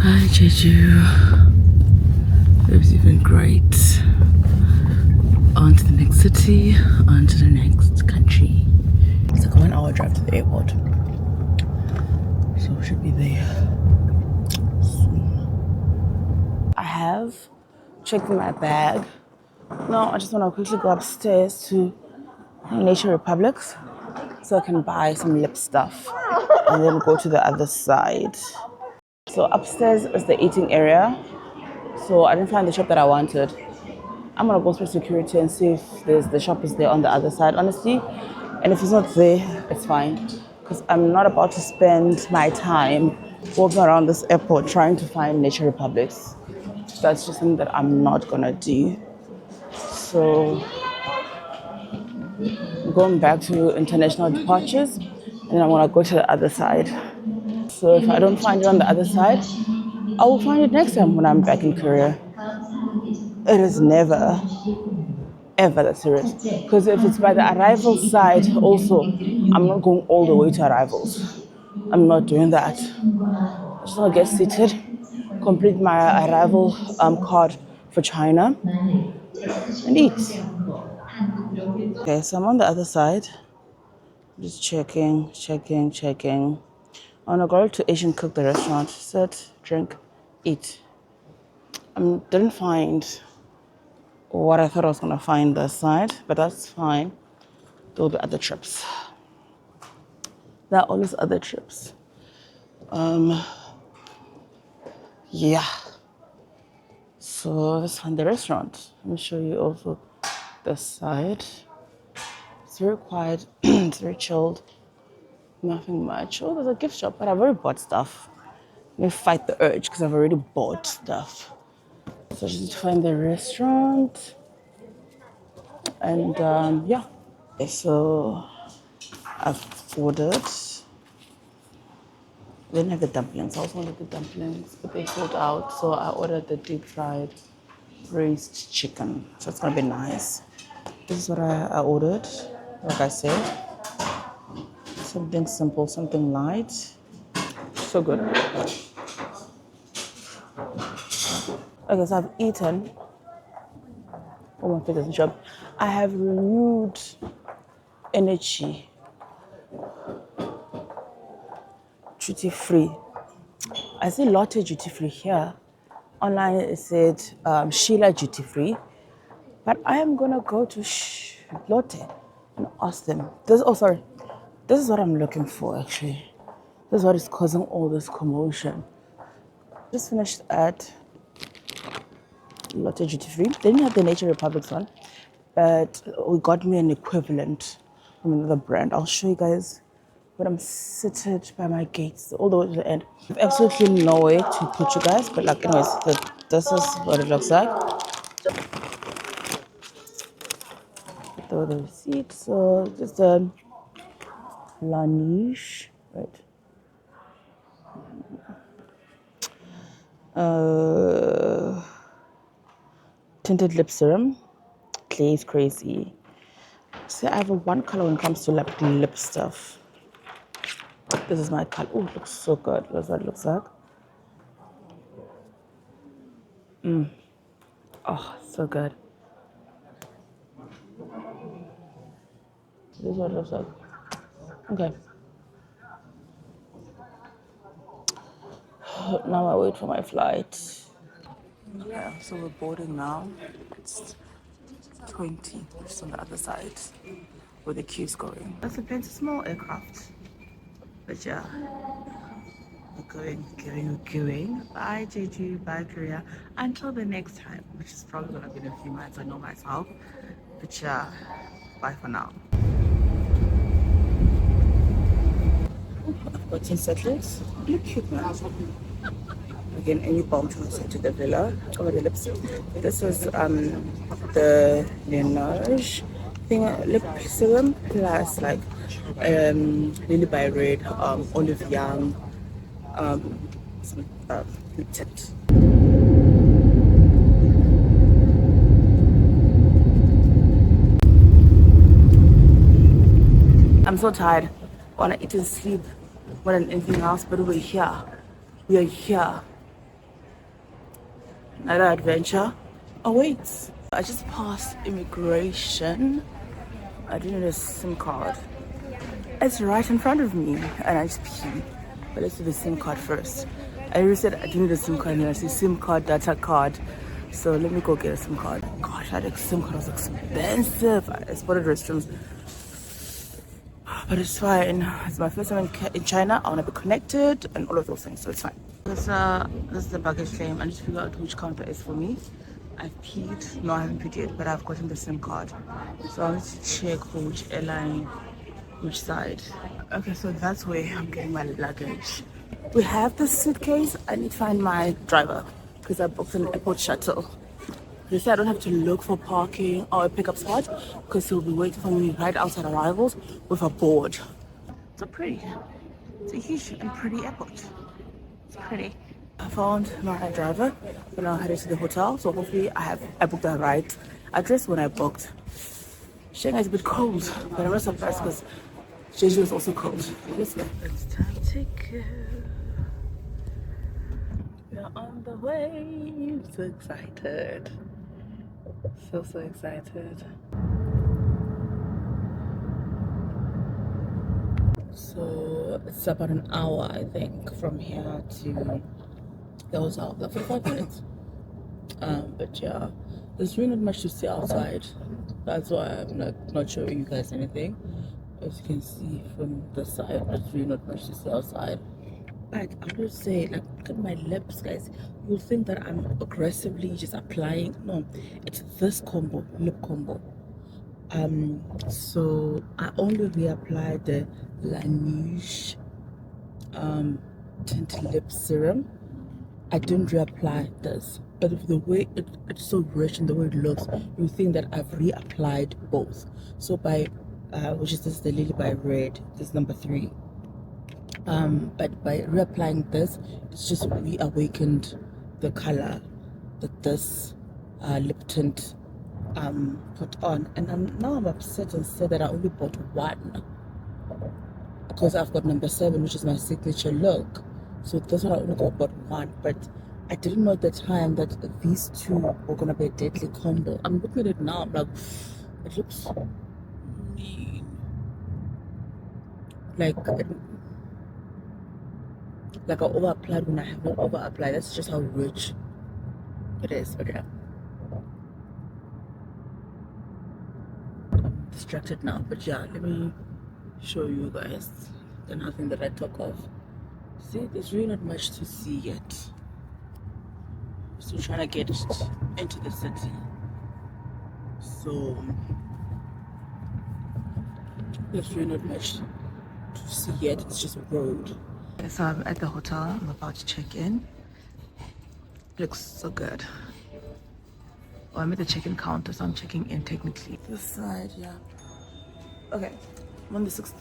Hi Jeju. It's even great. On to the next city, on to the next country. It's like a 1 hour drive to the airport. So we should be there soon. I have checked my bag. Now I just want to quickly go upstairs to Nature Republics so I can buy some lip stuff and then go to the other side. So upstairs is the eating area. So I didn't find the shop that I wanted. I'm gonna go through security and see if the shop is there on the other side, honestly. And if it's not there, it's fine. Because I'm not about to spend my time walking around this airport trying to find Nature Republics. That's just something that I'm not gonna do. So I'm going back to international departures and I wanna go to the other side. So if I don't find it on the other side, I will find it next time when I'm back in Korea. It is never ever that serious. Because if it's by the arrival side, also, I'm not going all the way to arrivals. I'm not doing that. I just want to get seated, complete my arrival card for China, and eat. Okay, so I'm on the other side. Just checking. I want to go to Asian Cook, the restaurant. Sit, drink, eat. I didn't find what I thought I was going to find this side, but that's fine. There'll be other trips. There are always other trips. Yeah. So let's find the restaurant. Let me show you also the side. It's very quiet. It's very chilled. Nothing much. Oh, there's a gift shop, but I've already bought stuff. Let me fight the urge because I've already bought stuff. So I just need to find the restaurant. And yeah. Okay, so I've ordered. They didn't have the dumplings. I also wanted the dumplings, but they sold out. So I ordered the deep fried braised chicken. So it's gonna be nice. This is what I ordered. Like I said, something simple, something light. So good. Okay, so I've eaten. Oh, my face doesn't show up. I have renewed energy. Duty free. I see Lotte duty free here. Online it said Sheila duty free. But I am gonna go to Lotte and ask them. This is what I'm looking for actually. This is what is causing all this commotion. Just finished at Lotte duty free. They didn't have the Nature Republics one, but we got me an equivalent from another brand. I'll show you guys when I'm seated by my gates all the way to the end. I have absolutely no way to put you guys, but like anyways, this is what it looks like. The receipt. So just a Laneige, right? Tinted lip serum, glaze crazy. See, I have a one color when it comes to lip stuff. This is my color. Oh, it looks so good. That's what it looks like. Oh, so good. This is what it looks like. Okay. Now I wait for my flight. Yeah, so we're boarding now. It's 20, just on the other side where the queue's going. That's a plenty small aircraft. But yeah, we're going. Bye Jeju, bye Korea. Until the next time, which is probably gonna be in a few months, I know myself. But yeah, bye for now. I've got some settlers. Look cute man. Again, any bomb to the villa or the lips. This was the Laneige thing, lip serum plus like Lily by Red, Olive Young, some lip tint. I'm so tired. I wanna eat and sleep more than anything else, but we're here. We are here. another adventure awaits. I just passed immigration. I didn't need a SIM card. It's right in front of me, and I just pee. But let's do the SIM card first. I already said I didn't need a SIM card, and I see SIM card, data card. So let me go get a SIM card. Gosh, that SIM card was expensive. I spotted restrooms, but it's fine. It's my first time in China. I want to be connected and all of those things, so it's fine. This is the baggage claim. I need to figure out which counter is for me. I've peed. No, I haven't peed yet, but I've gotten the SIM card. So I need to check for which airline, which side. Okay, so that's where I'm getting my luggage. We have the suitcase. I need to find my driver because I booked an airport shuttle. They said I don't have to look for parking or a pickup spot because he'll be waiting for me right outside arrivals with a board. It's it's a huge and pretty airport. It's pretty. I found my driver. We're now headed to the hotel. So hopefully I booked the right address when I booked. Shanghai is a bit cold, but I'm not surprised because Jeju is also cold. Let's go. It's time to go. We're on the way. I'm so excited. So excited. So it's about an hour, I think, from here to the hotel. Like 45 minutes. But yeah, there's really not much to see outside. That's why I'm not showing you guys anything. As you can see from the side, there's really not much to see outside. But I would say, like, look at my lips, guys. You'll think that I'm aggressively just applying. No, it's this combo, lip combo. So I only reapplied the Laneige tinted lip serum. I didn't reapply this, but if the way it's so rich and the way it looks, you think that I've reapplied both. So by which is this, the Lily by Red, this is number 3. But by reapplying this, it's just reawakened the color that this lip tint put on. And I'm upset and said that I only bought one because I've got number 7, which is my signature look. So this one I only bought one, but I didn't know at the time that these two were gonna be a deadly combo. I'm looking at it now, I'm like, it looks mean. Like I over applied when I have not over applied. That's just how rich it is. Okay. I'm distracted now, but yeah, let me show you guys the nothing that I took off. See, there's really not much to see yet. Still trying to get into the city. So there's really not much to see yet. It's just a road. So I'm at the hotel. I'm about to check in. Looks so good. Oh, I'm at the check-in counter, so I'm checking in technically. This side, yeah. Okay, I'm on the 6th.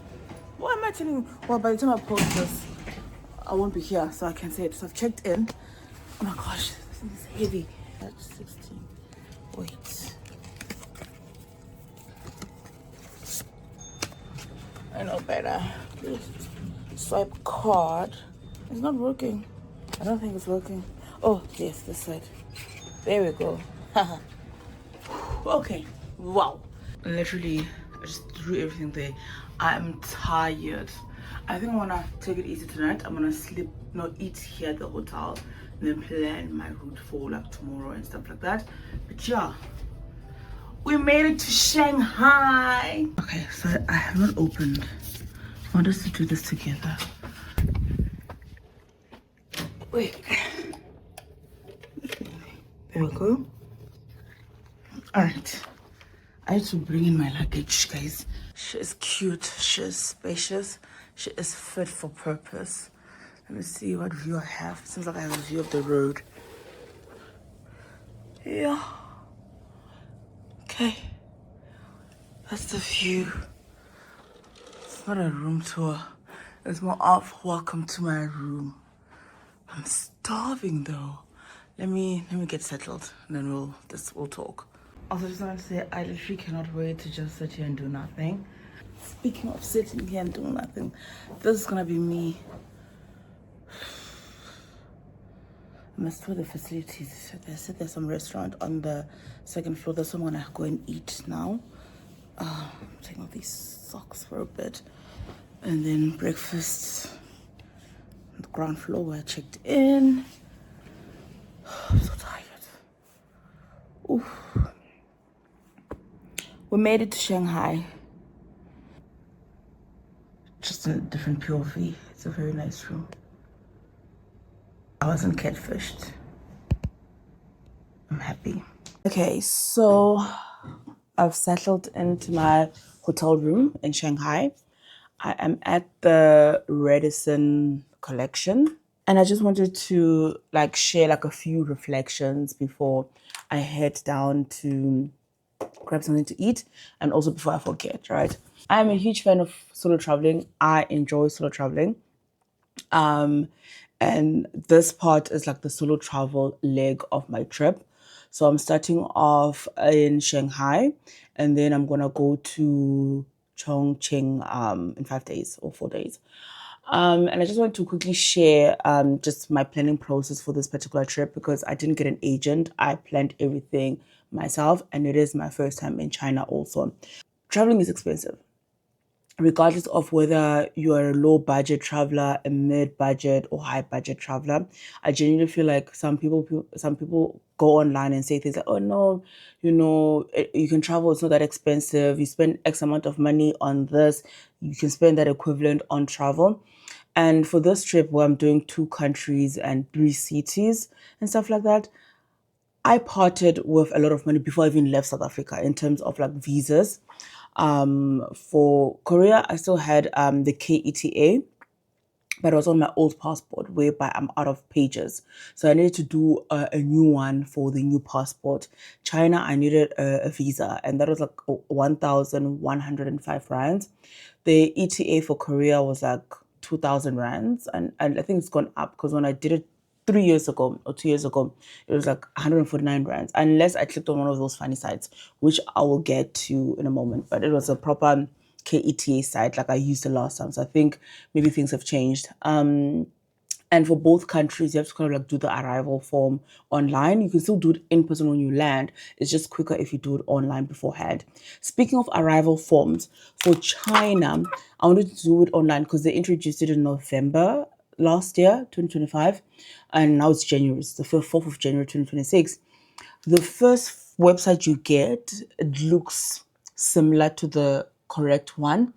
What am I telling you? Well, by the time I post this, I won't be here, so I can say it. So I've checked in. Oh my gosh, this thing is heavy. That's 16. Wait. I know better. Please. Swipe card. It's not working. I don't think it's working. Oh, yes, this side. There we go. Okay. Wow. Literally, I just threw everything there. I'm tired. I think I want to take it easy tonight. I'm going to sleep, eat here at the hotel, and then plan my route for like tomorrow and stuff like that. But yeah, we made it to Shanghai. Okay, so I have not opened. I want us to do this together. Wait. There we go. Alright. I need to bring in my luggage, guys. She is cute. She is spacious. She is fit for purpose. Let me see what view I have. Seems like I have a view of the road. Yeah. Okay. That's the view. It's not a room tour. It's more of welcome to my room. I'm starving though. Let me get settled and then we'll talk. Also, just wanted to say I literally cannot wait to just sit here and do nothing. Speaking of sitting here and doing nothing, this is gonna be me I missed where the facilities. They said there's some restaurant on the second floor. That's where I'm gonna go and eat now. I'm taking off these socks for a bit. And then breakfast on the ground floor where I checked in. I'm so tired. Oof. We made it to Shanghai. Just in a different POV. It's a very nice room. I wasn't catfished. I'm happy. Okay, so I've settled into my hotel room in Shanghai. I am at the Radisson collection, and I just wanted to share a few reflections before I head down to grab something to eat, and also before I forget, right? I'm a huge fan of solo traveling. I enjoy solo traveling. And this part is the solo travel leg of my trip. So I'm starting off in Shanghai, and then I'm gonna go to Chongqing in 5 days or 4 days. And I just want to quickly share just my planning process for this particular trip because I didn't get an agent. I planned everything myself, and it is my first time in China also. Traveling is expensive regardless of whether you are a low budget traveler, a mid budget, or high budget traveler. I genuinely feel like some people go online and say things like, "Oh no, you can travel. It's not that expensive. You spend X amount of money on this. You can spend that equivalent on travel." And for this trip, where I'm doing 2 countries and 3 cities and stuff like that, I parted with a lot of money before I even left South Africa in terms of visas. For Korea, I still had the KETA, but it was on my old passport, whereby I'm out of pages. So I needed to do a new one for the new passport. China, I needed a visa, and that was 1,105 rands. The ETA for Korea was 2,000 rands, and I think it's gone up because when I did it 3 years ago or 2 years ago, it was 149 rands, unless I clicked on one of those funny sites, which I will get to in a moment. But it was a proper KETA site like I used the last time. So I think maybe things have changed. And for both countries, you have to kind of do the arrival form online. You can still do it in person when you land. It's just quicker if you do it online beforehand. Speaking of arrival forms, for China, I wanted to do it online because they introduced it in November last year, 2025. And now it's January. It's the 4th of January, 2026. The first website you get, it looks similar to the correct one.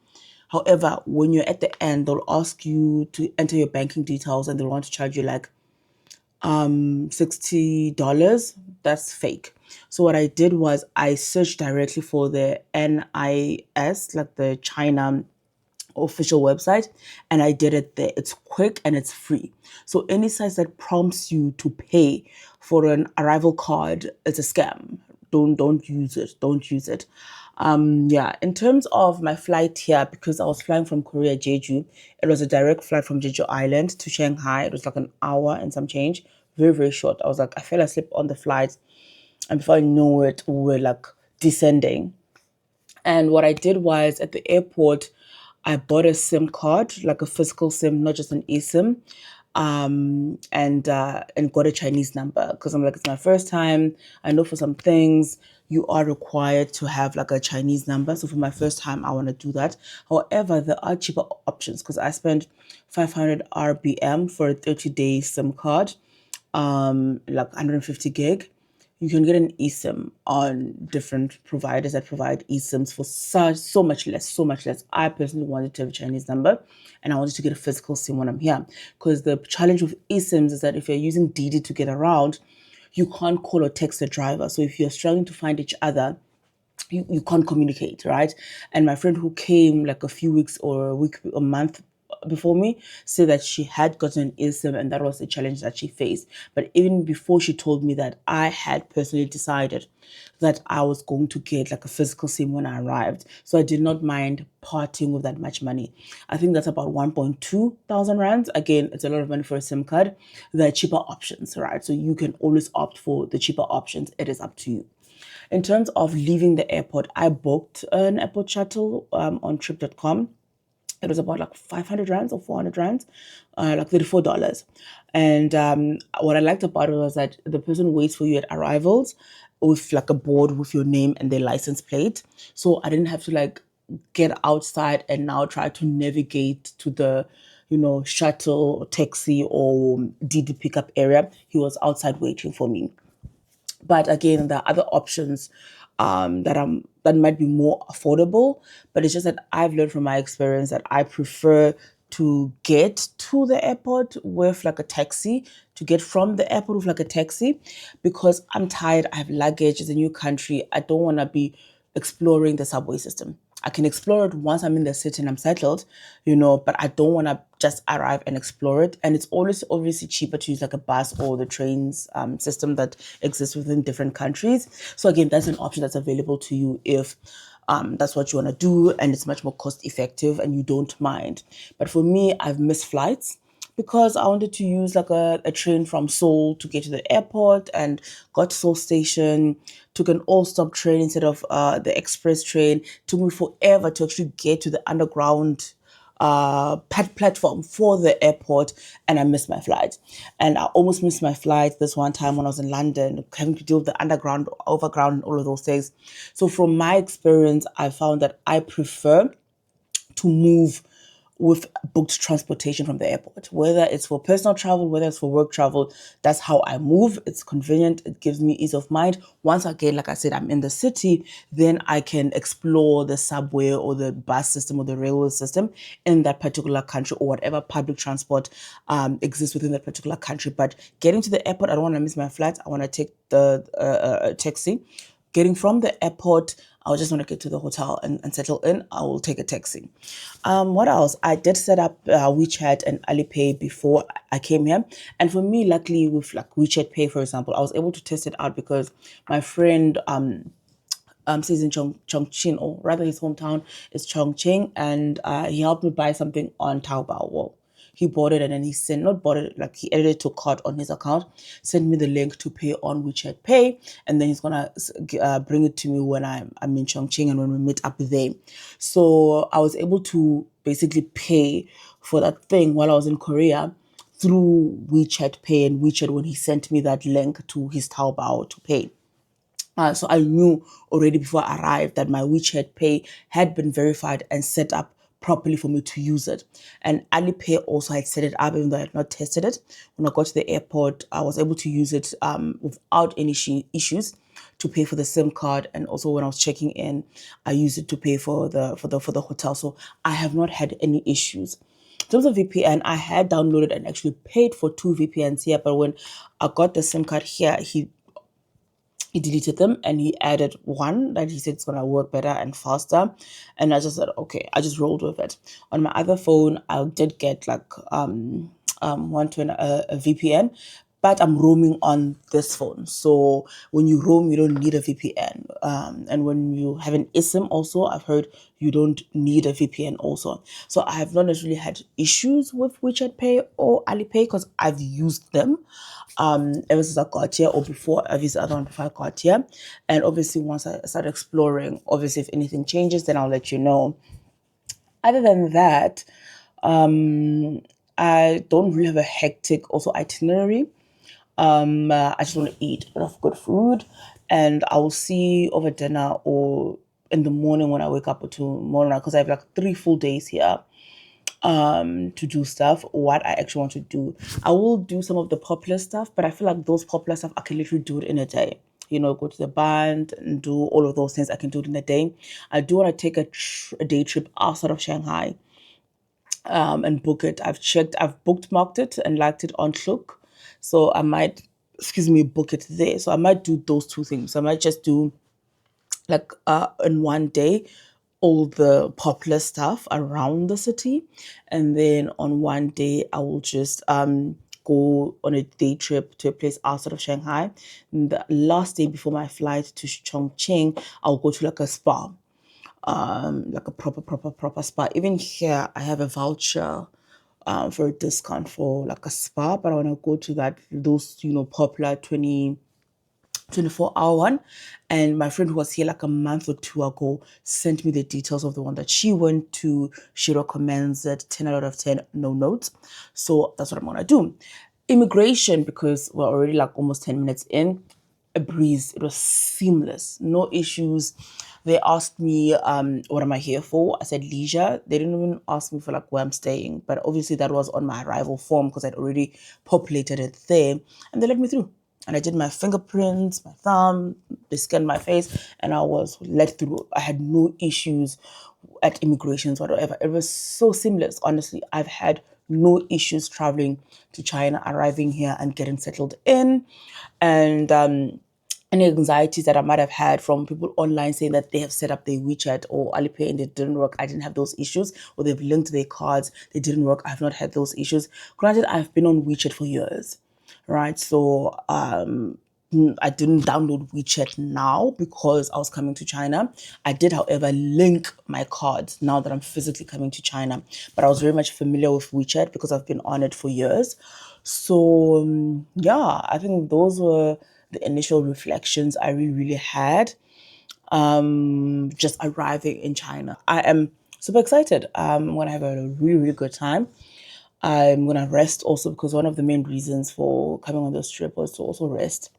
However, when you're at the end, they'll ask you to enter your banking details and they'll want to charge you $60. That's fake. So what I did was I searched directly for the NIS, like the China official website, and I did it there. It's quick and it's free. So any site that prompts you to pay for an arrival card, it's a scam. Don't use it. Don't use it. Yeah, in terms of my flight here, because I was flying from Korea, Jeju, it was a direct flight from Jeju Island to Shanghai. It was an hour and some change. Very, very short. I fell asleep on the flight, and before I know it, we were descending. And what I did was at the airport, I bought a SIM card, like a physical SIM, not just an eSIM, and got a Chinese number because I'm it's my first time. I know for some things you are required to have a Chinese number. So for my first time, I want to do that. However, there are cheaper options because I spent 500 RBM for a 30-day SIM card, 150 gig. You can get an eSIM on different providers that provide eSIMs for so much less, so much less. I personally wanted to have a Chinese number, and I wanted to get a physical SIM when I'm here. Because the challenge with eSIMs is that if you're using Didi to get around, you can't call or text the driver. So if you're struggling to find each other, you can't communicate, right? And my friend who came a few weeks or a month before me said that she had gotten an eSIM and that was the challenge that she faced. But even before she told me that, I had personally decided that I was going to get a physical SIM when I arrived. So I did not mind parting with that much money. I think that's about 1.2 thousand rands. Again, it's a lot of money for a SIM card. There are cheaper options, right? So you can always opt for the cheaper options. It is up to you. In terms of leaving the airport, I booked an airport shuttle on trip.com. It was about like 500 rands or 400 rands, like $34. And what I liked about it was that the person waits for you at arrivals with like a board with your name and their license plate. So I didn't have to like get outside and now try to navigate to the, shuttle or taxi or DD pickup area. He was outside waiting for me. But again, there are other options that might be more affordable. But it's just that I've learned from my experience that I prefer to get to the airport with like a taxi, to get from the airport with like a taxi, because I'm tired. I have luggage. It's a new country. I don't want to be exploring the subway system. I can explore it once I'm in the city and I'm settled, but I don't want to just arrive and explore it. And it's always obviously cheaper to use like a bus or the trains system that exists within different countries. So again, that's an option that's available to you if that's what you want to do, and it's much more cost effective and you don't mind. But for me, I've missed flights because I wanted to use like a train from Seoul to get to the airport, and got to Seoul Station, took an all-stop train instead of the express train. Took me forever to actually get to the underground platform for the airport, and I missed my flight. And I almost missed my flight this one time when I was in London, having to deal with the underground, overground, and all of those things. So from my experience, I found that I prefer to move with booked transportation from the airport, whether it's for personal travel, whether it's for work travel. That's how I move. It's convenient. It gives me ease of mind. Once again, like I said, I'm in the city, then I can explore the subway or the bus system or the railway system in that particular country, or whatever public transport exists within that particular country. But getting to the airport, I don't want to miss my flight. I want to take the taxi. Getting from the airport, I just want to get to the hotel and settle in. I will take a taxi. What else? I did set up WeChat and Alipay before I came here. And for me, luckily with like WeChat Pay, for example, I was able to test it out because my friend stays in Chongqing, or rather his hometown is Chongqing, and he helped me buy something on Taobao. Well, he bought it and then he sent, not bought it, like he added it to cart on his account, sent me the link to pay on WeChat Pay, and then he's gonna bring it to me when I'm in Chongqing and when we meet up there. So I was able to basically pay for that thing while I was in Korea through WeChat Pay and WeChat when he sent me that link to his Taobao to pay. So I knew already before I arrived that my WeChat Pay had been verified and set up properly for me to use it. And Alipay also had set it up, even though I had not tested it. When I got to the airport, I was able to use it without any issues to pay for the SIM card, and also when I was checking in, I used it to pay for the hotel. So I have not had any issues. In terms of VPN, I had downloaded and actually paid for 2 VPNs here, but when I got the SIM card here, he deleted them and he added one that he said it's gonna work better and faster. And I just said, okay, I just rolled with it. On my other phone, I did get like one to a VPN, but I'm roaming on this phone. So when you roam, you don't need a VPN. And when you have an eSIM also, I've heard you don't need a VPN also. So I have not necessarily had issues with WeChat Pay or Alipay because I've used them ever since I got here, or before I've used the other one before I got here. And obviously once I start exploring, obviously if anything changes, then I'll let you know. Other than that, I don't really have a hectic also itinerary. I just want to eat a lot of good food, and I will see over dinner or in the morning when I wake up, or tomorrow night, because I have like 3 full days here to do stuff, what I actually want to do. I will do some of the popular stuff, but I feel like those popular stuff I can literally do it in a day. Go to the band and do all of those things. I can do it in a day. I do want to take a day trip outside of Shanghai and book it. I've bookmarked it and liked it on Klook. So I might, book it there. So I might do those two things. I might just do like in one day all the popular stuff around the city, and then on one day I will just go on a day trip to a place outside of Shanghai. And the last day before my flight to Chongqing, I'll go to like a spa, like a proper spa. Even here I have a voucher for a discount for like a spa, but I want to go to those popular 24-hour one. And my friend who was here like a month or two ago sent me the details of the one that she went to. She recommends it, 10 out of 10, no notes. So that's what I'm gonna do. Immigration, because we're already like almost 10 minutes in, a breeze. It was seamless, no issues. They asked me, what am I here for? I said leisure. They didn't even ask me for like where I'm staying, but obviously that was on my arrival form because I'd already populated it there, and they let me through. And I did my fingerprints, my thumb, they scanned my face, and I was let through. I had no issues at immigrations, whatever. It was so seamless. Honestly, I've had no issues traveling to China, arriving here and getting settled in. And any anxieties that I might have had from people online saying that they have set up their WeChat or Alipay and it didn't work, I didn't have those issues. Or they've linked their cards, they didn't work. I've not had those issues. Granted, I've been on WeChat for years, right? So I didn't download WeChat now because I was coming to China. I did, however, link my cards now that I'm physically coming to China. But I was very much familiar with WeChat because I've been on it for years. So yeah, I think those were the initial reflections I really, really had just arriving in China. I am super excited. I'm gonna have a really, really good time. I'm gonna rest also because one of the main reasons for coming on this trip was to also rest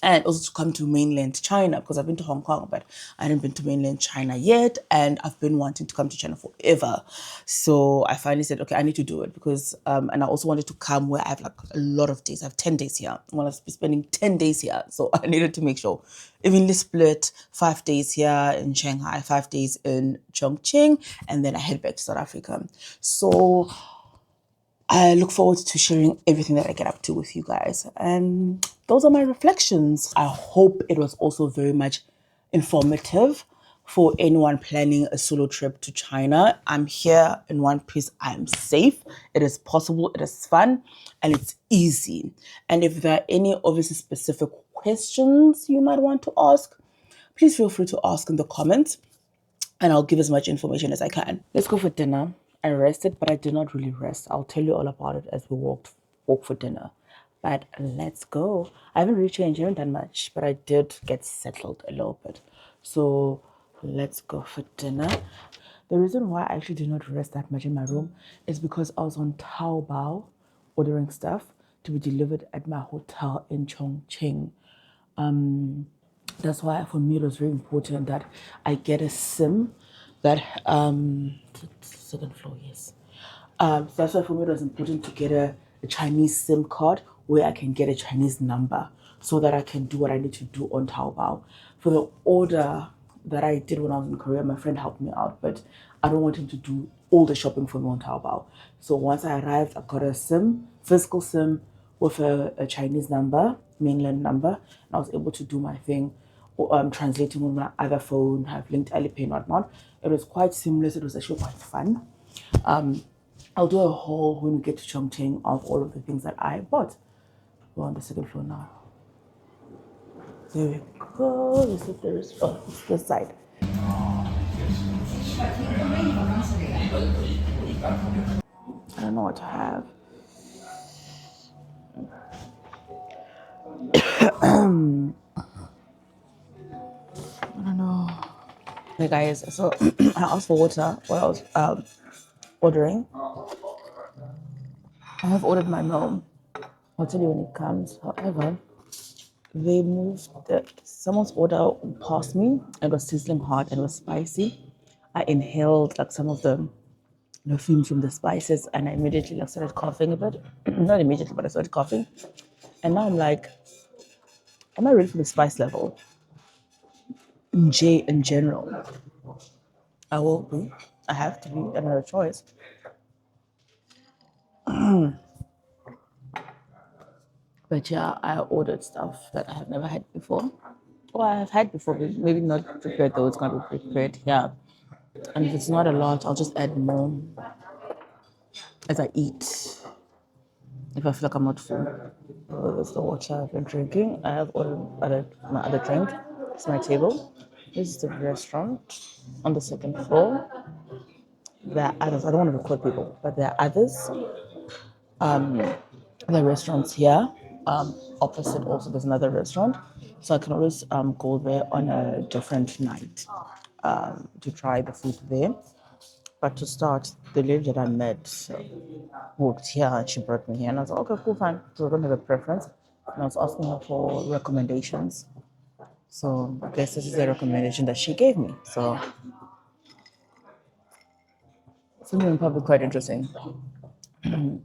and also to come to mainland China because I've been to Hong Kong, but I hadn't been to mainland China yet, and I've been wanting to come to China forever. So I finally said, okay, I need to do it because, and I also wanted to come where I have like a lot of days. I have 10 days here. I want to be spending 10 days here. So I needed to make sure evenly split 5 days here in Shanghai, 5 days in Chongqing, and then I head back to South Africa. So I look forward to sharing everything that I get up to with you guys. And those are my reflections. I hope it was also very much informative for anyone planning a solo trip to China. I'm here in one piece. I'm safe. It is possible. It is fun. And it's easy. And if there are any obviously specific questions you might want to ask, please feel free to ask in the comments and I'll give as much information as I can. Let's go for dinner. I rested, but I did not really rest. I'll tell you all about it as we walk for dinner. But let's go. I haven't really changed, I haven't done much, but I did get settled a little bit. So let's go for dinner. The reason why I actually did not rest that much in my room is because I was on Taobao ordering stuff to be delivered at my hotel in Chongqing. That's why for me it was very important that I get a SIM that second floor, yes. So that's why for me it was important to get a Chinese SIM card where I can get a Chinese number so that I can do what I need to do on Taobao. For the order that I did when I was in Korea, my friend helped me out, but I don't want him to do all the shopping for me on Taobao. So once I arrived, I got a SIM, physical SIM with a Chinese number, mainland number, and I was able to do my thing, translating on my other phone, have linked Alipay and whatnot. It was quite seamless. It was actually quite fun. I'll do a haul when we get to Chongqing of all of the things that I bought. We're on the second floor now. There we go. This is the restaurant. It's this side. I don't know what to have. I don't know. Hey guys, so I asked for water while I was ordering. I have ordered my meal. I'll tell you when it comes. However, they moved someone's order past me. It was sizzling hot and it was spicy. I inhaled like some of the fumes from the spices and I immediately like started coughing a bit. Not immediately, but I started coughing. And now I'm like, am I ready for the spice level? In general. I will be. I have to be another choice. But yeah, I ordered stuff that I have never had before. Or I have had before, but maybe not prepared though. It's gonna be prepared. Yeah. And if it's not a lot, I'll just add more as I eat. If I feel like I'm not full. So that's the water I've been drinking. I have ordered my other drink. It's my table. This is the restaurant on the second floor. There are others. I don't want to record people, but there are others. The restaurants here. Opposite also there's another restaurant. So I can always go there on a different night to try the food there. But to start, the lady that I met worked here and she brought me here. And I was like, okay, cool, fine. So I don't have a preference. And I was asking her for recommendations. So I guess this is a recommendation that she gave me. So something probably quite interesting. Some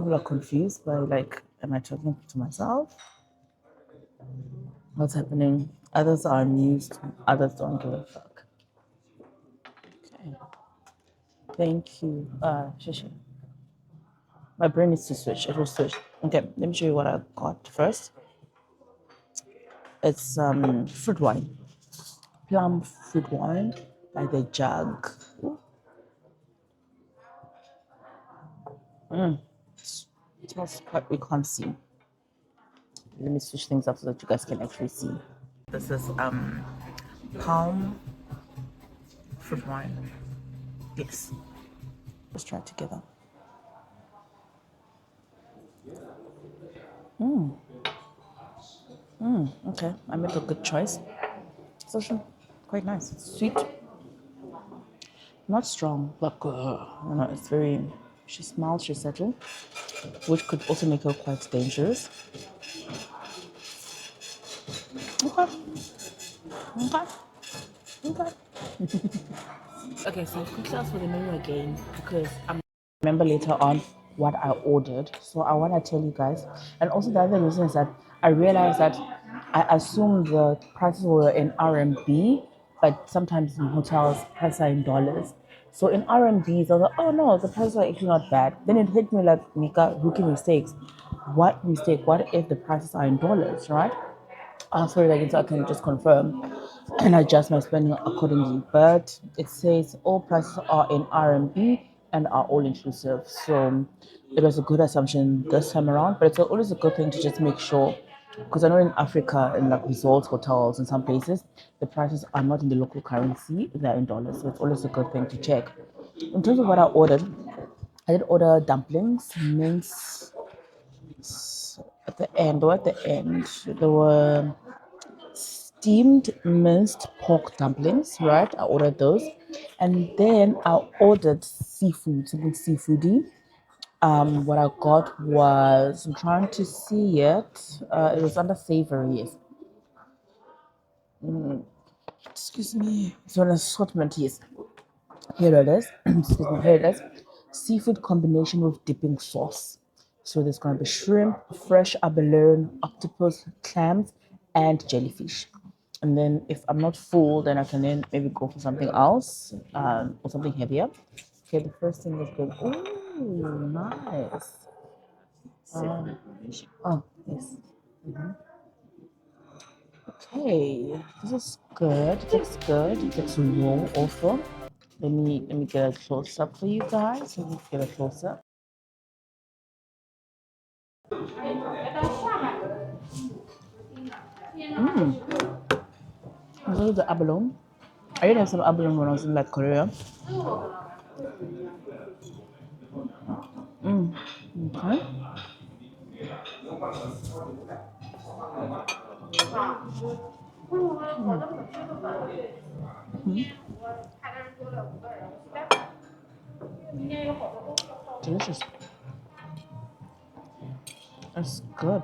people are confused by like, am I talking to myself? What's happening? Others are amused, others don't give a fuck. Okay. Thank you. Shishi. My brain needs to switch. It will switch. Okay, let me show you what I got first. It's fruit wine. Plum fruit wine by the jug. It smells quite, we can't see. Let me switch things up so that you guys can actually see. This is palm fruit wine. Yes. Let's try it together. Okay, I made a good choice. It's also quite nice. It's sweet, not strong, but it's very. She smiles, she's settled, which could also make her quite dangerous. Okay, okay, okay. Okay, so I'll quickly ask for the menu again because I remember later on what I ordered. So I want to tell you guys. And also the other reason is that I realized that I assumed the prices were in RMB, but sometimes in hotels prices are in dollars. So in RMBs, I was like, oh no, the prices are actually not bad. Then it hit me like, Nika, rookie mistakes. What mistake? What if the prices are in dollars, right? Ask for it again so I can just confirm and adjust my spending accordingly. But it says all prices are in RMB and are all inclusive. So it was a good assumption this time around, but it's always a good thing to just make sure. Because I know in Africa, in like resorts, hotels, in some places, the prices are not in the local currency, they're in dollars. So it's always a good thing to check. In terms of what I ordered, I did order dumplings, mince at the end, or at the end, there were steamed minced pork dumplings, right? I ordered those. And then I ordered seafood, something seafoody. What I got was, I'm trying to see it. It was under savory. Excuse me. It's an assortment, yes. Here it is. Excuse me, here it is. Seafood combination with dipping sauce. So there's gonna be shrimp, fresh abalone, octopus, clams, and jellyfish. And then if I'm not full, then I can then maybe go for something else or something heavier. Okay, the first thing is good. Ooh, nice. Oh, yes. Okay, this is good. It looks good. It looks raw also. Let me get a close up for you guys. Let me get a close up. This is the abalone. I did have some abalone when I was in like Korea. Okay. Delicious. It's good.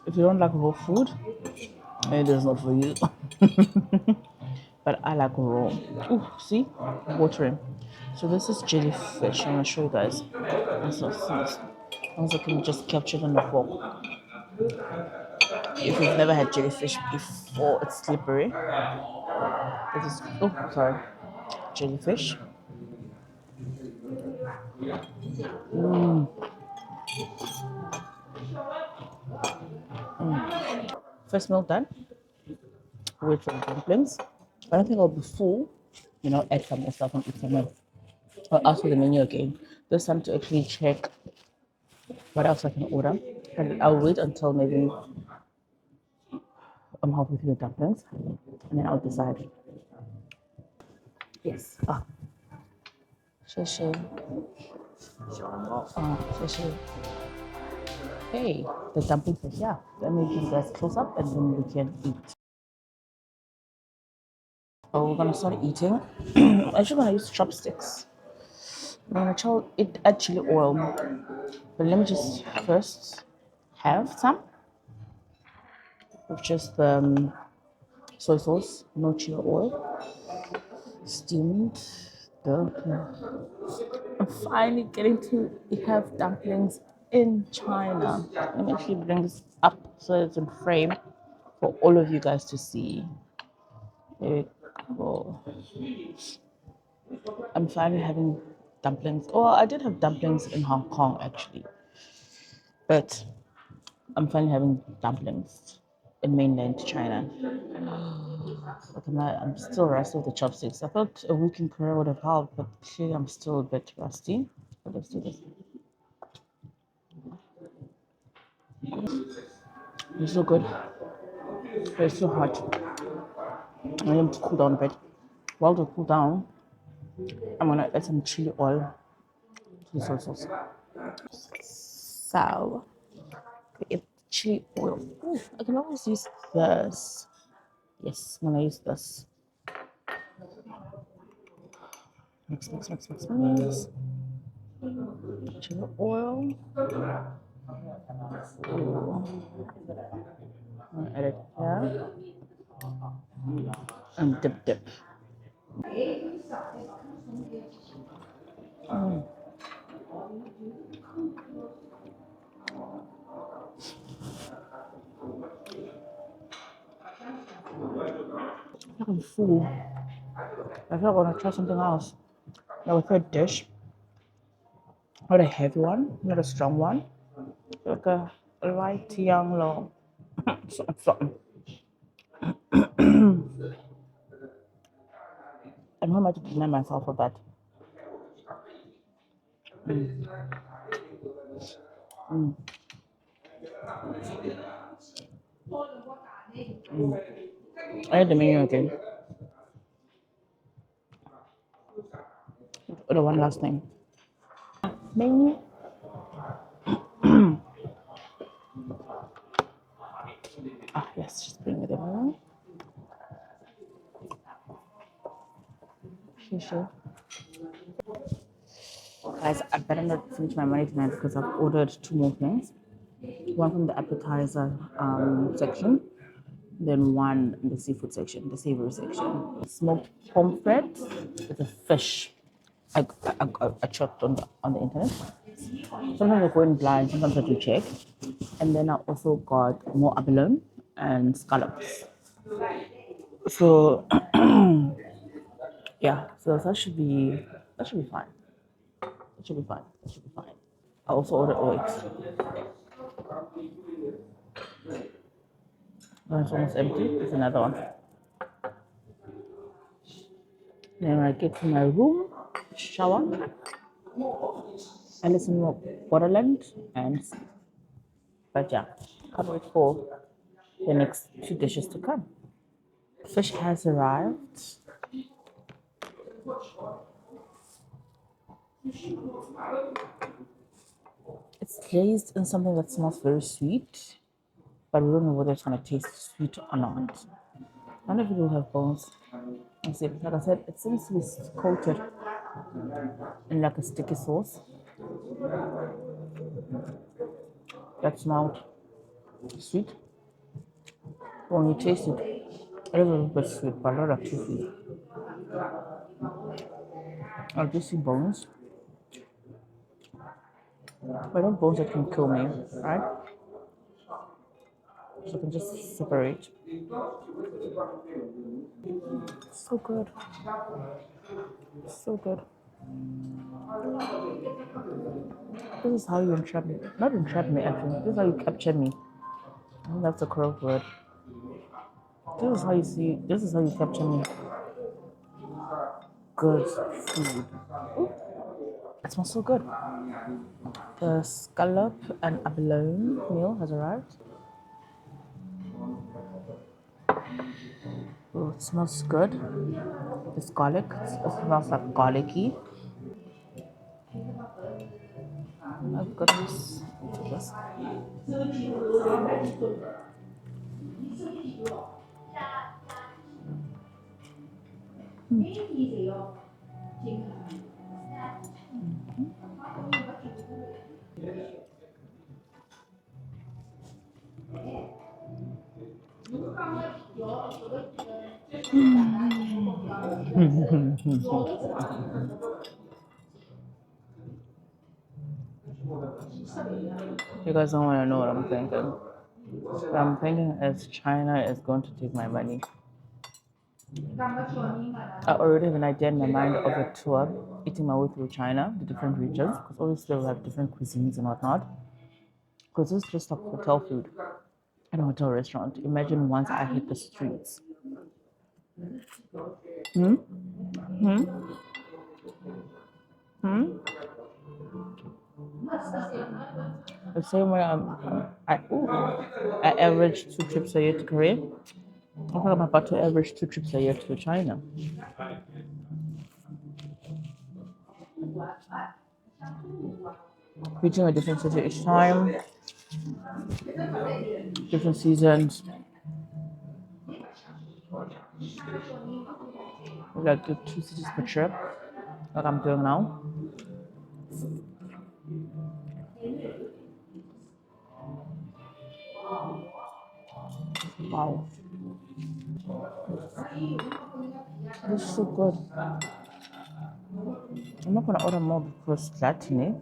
If you don't like raw food, it is not for you. But I like raw. Ooh, see? Watering. So this is jellyfish. I'm gonna show you guys. That's not nice. Also, can just capture it on the fork. If you've never had jellyfish before, it's slippery. This is, oh, sorry, jellyfish. First meal done. Wait for the dumplings. I don't think I'll be full. Add some more stuff and eat some more. I'll ask for the menu again. This time to actually check what else I can order. And I'll wait until maybe I'm halfway through the dumplings, and then I'll decide. Yes. Ah, 谢谢。谢谢。Hey, the dumplings are here. Let me give you guys close up and then we can eat. So we're gonna start eating. I'm actually gonna use chopsticks. I'm gonna add chili oil. But let me just first have some with just the soy sauce, no chili oil, steamed. I'm finally getting to have dumplings in China. Let me actually bring this up so it's in frame for all of you guys to see. There we go. I'm finally having dumplings. Oh, I did have dumplings in Hong Kong actually, but I'm finally having dumplings in mainland China. Look, I'm still rusty with the chopsticks. I thought a week in Korea would have helped, but clearly I'm still a bit rusty. But let's do this. It's so good, but it's so hot. I need them to cool down a bit. While they cool down, I'm gonna add some chili oil to the soy sauce. So, we add chili oil. Ooh, I can always use this. Yes, I'm gonna use this. Mix, mix, mix, mix, mix. Chili oil. Ooh. I'm gonna add it here and dip. I'm full. I feel like I want to try something else. Now, a third dish, not a heavy one, not a strong one, like a light young low. Something. I'm not going to deny myself for that. I had the menu again. Oh, the one last thing. Menu. Ah, yes, just bring it everyone. Sure. Guys, I better not finish my money tonight because I've ordered two more things. One from the appetizer section, then one in the seafood section, the savory section. Smoked pomfret with a fish. I checked on the internet. Sometimes I go in blind, sometimes I do check. And then I also got more abalone and scallops. So yeah, so that should be fine. That should be fine. That should be fine. I also ordered oats. When it's almost empty, there's another one. Then when I get to my room, shower, I listen to Borderland and sleep. But yeah, can't wait for the next two dishes to come. Fish has arrived. It's glazed in something that smells very sweet, but we don't know whether it's gonna taste sweet or not. I don't know if it will have bones. Let's see. Like I said, it seems to be coated in like a sticky sauce that smells sweet. When you taste it, it is a little bit sweet, but not like too sweet. I do see bones, but not bones that can kill me, right? So I can just separate. So good. So good. This is how you entrap me. Not entrap me, actually. This is how you capture me. I think that's the correct word. This is how you capture me. Good food. It smells so good. The scallop and abalone meal has arrived. Oh, it smells good. This garlic, it smells like garlicky. Oh my goodness. to this. You guys don't want to know what I'm thinking. What I'm thinking is China is going to take my money. I already have an idea in my mind of a tour, eating my way through China, the different regions, because obviously we have different cuisines and whatnot. Because this is just like hotel food and a hotel restaurant. Imagine once I hit the streets. Hmm? Hmm? Hmm? The same way I average 2 trips a year to Korea. I think I'm about to average 2 trips a year to China. Reaching a different city each time, different seasons. We like do 2 cities per trip, like I'm doing now. Wow, this is so good. I'm not gonna order more because it's gluttony,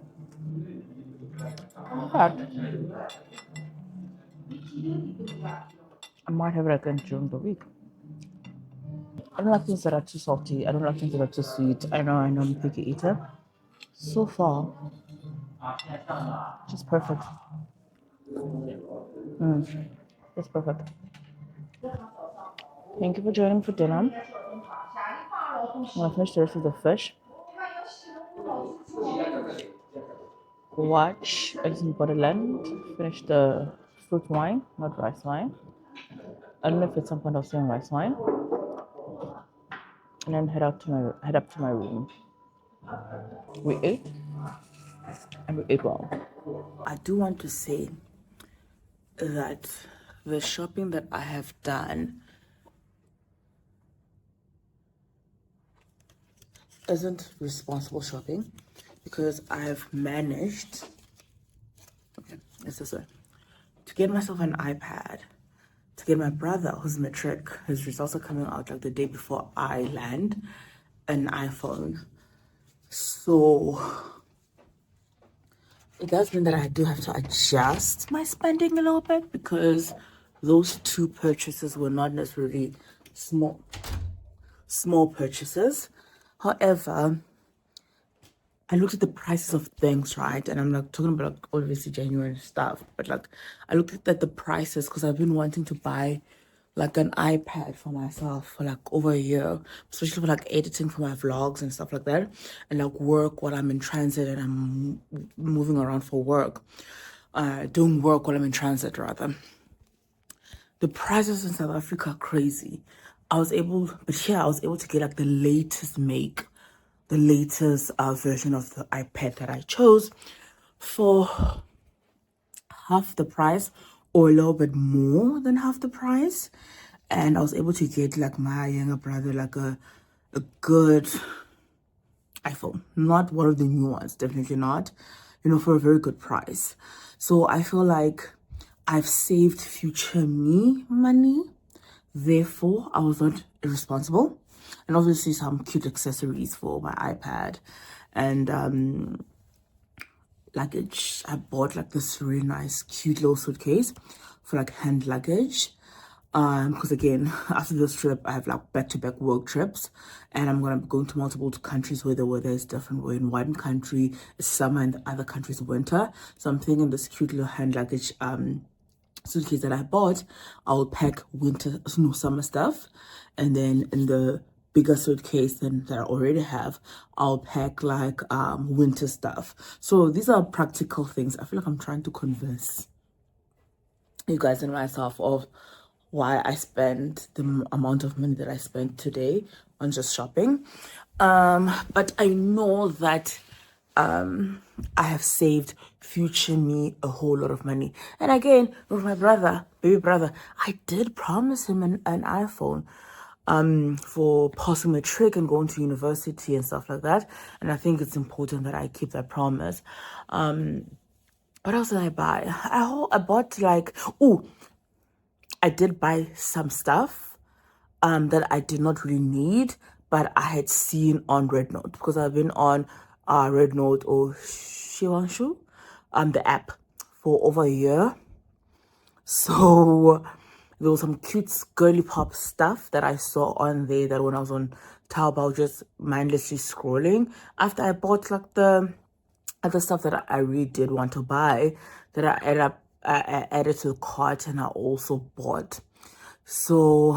but I might have it again during the week. I don't like things that are too salty. I don't like things that are too sweet. I know I'm a picky eater. So far, just perfect. Just perfect. Thank you for joining for dinner. I'm gonna finish the rest of the fish. Watch Alice in Borderland. Finish the fruit wine, not rice wine. I don't know if it's some point of saying rice wine. And then head up to my room. We ate and we ate well. I do want to say that the shopping that I have done isn't responsible shopping because I have managed, okay, it's this way, to get myself an iPad, to get my brother, who's matric, his results are coming out like the day before I land, an iPhone. So it does mean that I do have to adjust my spending a little bit because those 2 purchases were not necessarily small purchases. However, I looked at the prices of things, right? And I'm like talking about like obviously genuine stuff, but like I looked at the prices because I've been wanting to buy like an iPad for myself for like over a year, especially for like editing for my vlogs and stuff like that, and like work while I'm in transit and I'm moving around for work, doing work while I'm in transit rather. The prices in South Africa are crazy. But here I was able to get like the latest make, the latest version of the iPad that I chose for half the price or a little bit more than half the price. And I was able to get like my younger brother like a good iPhone, not one of the new ones, definitely not, for a very good price. So I feel like I've saved future me money. Therefore, I was not irresponsible. And obviously some cute accessories for my iPad. And luggage. I bought like this really nice, cute little suitcase for like hand luggage. Because again, after this trip, I have like back-to-back work trips, and I'm gonna be going to multiple countries where the weather is different. We're in one country it's summer and the other country is winter. So I'm thinking this cute little hand luggage suitcase that I bought, I'll pack summer stuff, and then in the bigger suitcase that I already have, I'll pack like winter stuff. So these are practical things. I feel like I'm trying to convince you guys and myself of why I spent the amount of money that I spent today on just shopping. But I know that I have saved future me a whole lot of money. And again, with my brother, baby brother, I did promise him an iPhone for passing matric and going to university and stuff like that. And I think it's important that I keep that promise. What else did I buy? I bought like, I did buy some stuff that I did not really need, but I had seen on Red Note because I've been on Red Note or Shiwanshu, the app for over a year. So there was some cute girly pop stuff that I saw on there that when I was on Taobao just mindlessly scrolling. After I bought like the other stuff that I really did want to buy, that I added to the cart and I also bought. So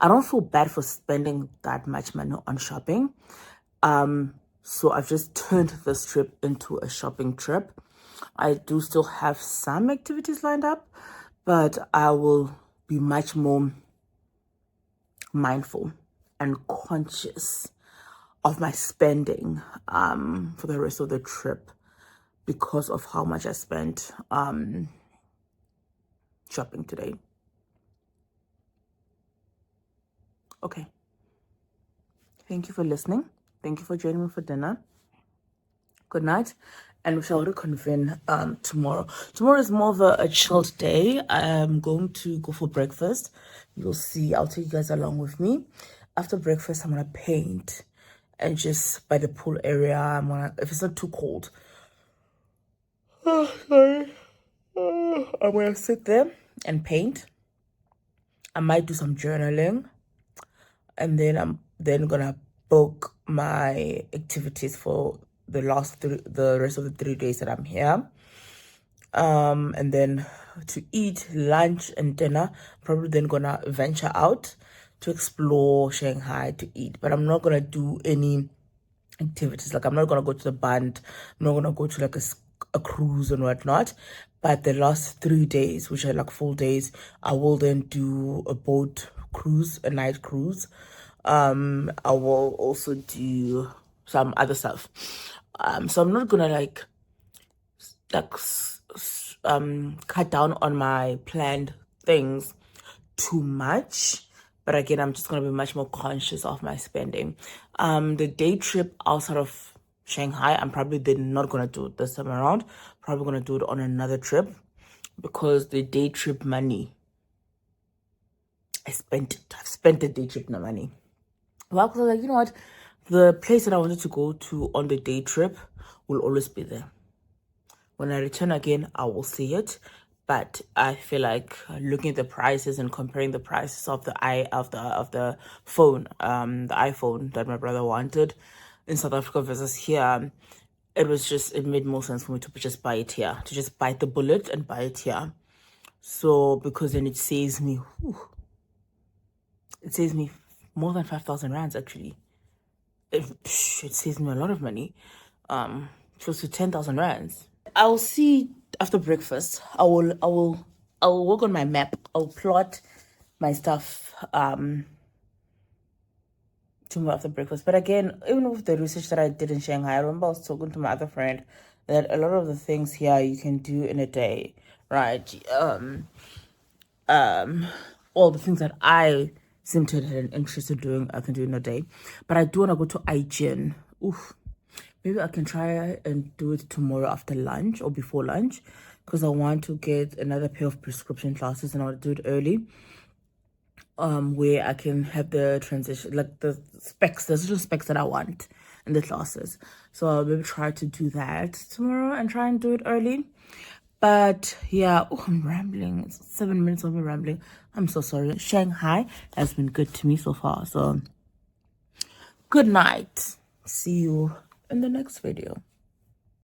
I don't feel bad for spending that much money on shopping. So I've just turned this trip into a shopping trip. I do still have some activities lined up, but I will be much more mindful and conscious of my spending for the rest of the trip because of how much I spent shopping today. Okay. Thank you for listening. Thank you for joining me for dinner. Good night. And we shall reconvene tomorrow. Tomorrow is more of a chilled day. I'm going to go for breakfast. You'll see. I'll take you guys along with me. After breakfast, I'm going to paint. And just by the pool area, I'm going to, if it's not too cold, I'm going to sit there and paint. I might do some journaling. And then I'm then going to book my activities for the rest of the 3 days that I'm here. And then to eat lunch and dinner, probably then gonna venture out to explore Shanghai to eat. But I'm not gonna do any activities. Like I'm not gonna go to the band. I'm not gonna go to like a cruise and whatnot. But the last 3 days, which are like full days, I will then do a boat cruise, a night cruise. I will also do some other stuff. So I'm not gonna like cut down on my planned things too much. But again, I'm just gonna be much more conscious of my spending. The day trip outside of Shanghai, I'm probably then not gonna do it this time around. Probably gonna do it on another trip because the day trip money, I've spent the day trip money. Well, because I was like, you know what? The place that I wanted to go to on the day trip will always be there. When I return again, I will see it. But I feel like looking at the prices and comparing the prices of the phone, the iPhone that my brother wanted in South Africa versus here, it made more sense for me to just buy it here, to just bite the bullet and buy it here. So because then it saves me more than 5,000 rands actually. It saves me a lot of money, close to 10,000 rands. I'll see after breakfast. I will work on my map. I'll plot my stuff tomorrow after breakfast. But again, even with the research that I did in Shanghai, I remember I was talking to my other friend that a lot of the things here you can do in a day, right? All the things that I seem to have an interest in doing, I can do in a day. But I do want to go to Aijin. Oof. Maybe I can try and do it tomorrow after lunch or before lunch because I want to get another pair of prescription glasses and I want to do it early. Where I can have the transition, like the little specs that I want in the classes. So I'll maybe try to do that tomorrow and try and do it early. But yeah, I'm rambling. It's 7 minutes of me rambling. I'm so sorry. Shanghai has been good to me so far. So good night. See you in the next video.